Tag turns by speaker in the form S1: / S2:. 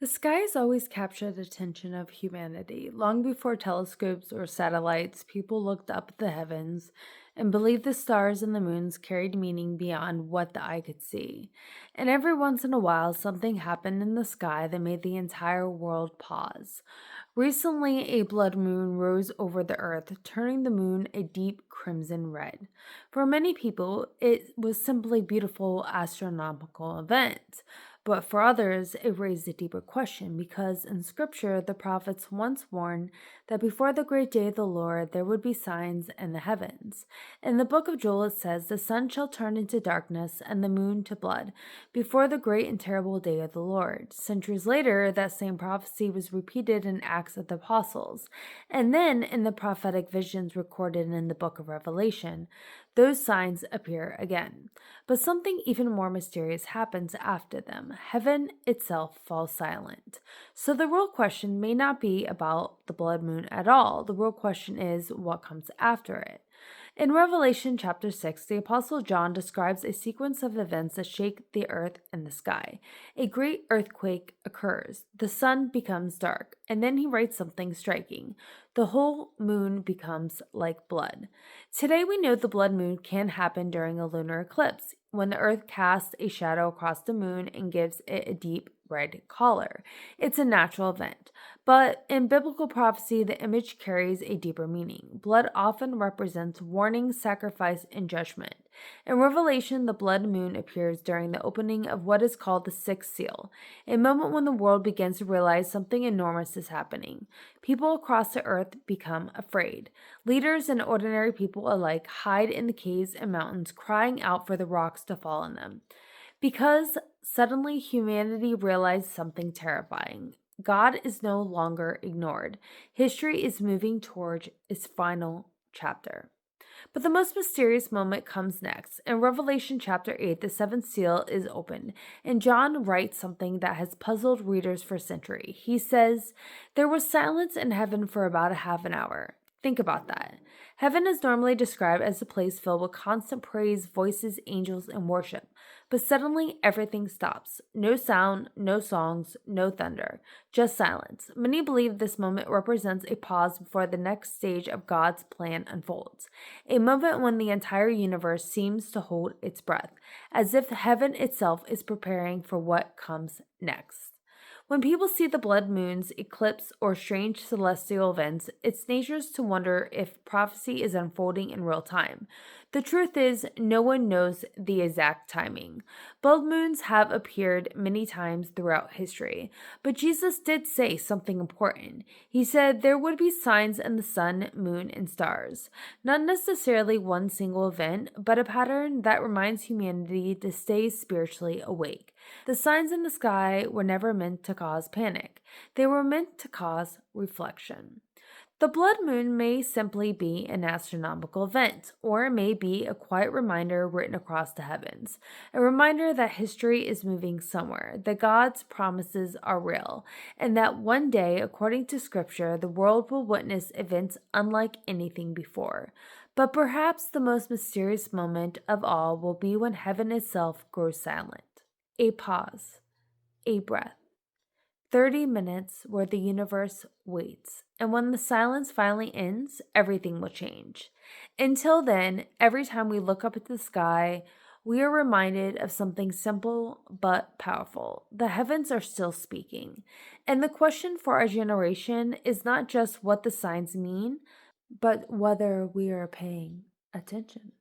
S1: The sky has always captured the attention of humanity. Long before telescopes or satellites, people looked up at the heavens and believed the stars and the moons carried meaning beyond what the eye could see. And every once in a while, something happened in the sky that made the entire world pause. Recently, a blood moon rose over the earth, turning the moon a deep crimson red. For many people, it was simply a beautiful astronomical event. But for others, it raised a deeper question because in Scripture, the prophets once warned that before the great day of the Lord, there would be signs in the heavens. In the book of Joel, it says, "The sun shall turn into darkness and the moon to blood before the great and terrible day of the Lord." Centuries later, that same prophecy was repeated in Acts of the Apostles. And then in the prophetic visions recorded in the book of Revelation, those signs appear again. But something even more mysterious happens after them. Heaven itself falls silent. So the real question may not be about the blood moon at all. The real question is what comes after it. In Revelation chapter 6, the Apostle John describes a sequence of events that shake the earth and the sky. A great earthquake occurs, the sun becomes dark, and then he writes something striking. The whole moon becomes like blood. Today we know the blood moon can happen during a lunar eclipse, when the earth casts a shadow across the moon and gives it a deep red color. It's a natural event. But in biblical prophecy, the image carries a deeper meaning. Blood often represents warning, sacrifice, and judgment. In Revelation, the blood moon appears during the opening of what is called the sixth seal, a moment when the world begins to realize something enormous is happening. People across the earth become afraid. Leaders and ordinary people alike hide in the caves and mountains, crying out for the rocks to fall on them. Because suddenly humanity realized something terrifying. God is no longer ignored. History is moving toward its final chapter. But the most mysterious moment comes next. In Revelation chapter 8, the seventh seal is opened, and John writes something that has puzzled readers for centuries. He says, "There was silence in heaven for about a half an hour." Think about that. Heaven is normally described as a place filled with constant praise, voices, angels, and worship. But suddenly everything stops. No sound, no songs, no thunder, just silence. Many believe this moment represents a pause before the next stage of God's plan unfolds. A moment when the entire universe seems to hold its breath, as if heaven itself is preparing for what comes next. When people see the blood moons, eclipse, or strange celestial events, it's dangerous to wonder if prophecy is unfolding in real time. The truth is, no one knows the exact timing. Blood moons have appeared many times throughout history, but Jesus did say something important. He said there would be signs in the sun, moon, and stars. Not necessarily one single event, but a pattern that reminds humanity to stay spiritually awake. The signs in the sky were never meant to cause panic. They were meant to cause reflection. The blood moon may simply be an astronomical event, or it may be a quiet reminder written across the heavens. A reminder that history is moving somewhere, that God's promises are real, and that one day, according to Scripture, the world will witness events unlike anything before. But perhaps the most mysterious moment of all will be when heaven itself grows silent. A pause, a breath, 30 minutes where the universe waits. And when the silence finally ends, everything will change. Until then, every time we look up at the sky, we are reminded of something simple but powerful. The heavens are still speaking. And the question for our generation is not just what the signs mean, but whether we are paying attention.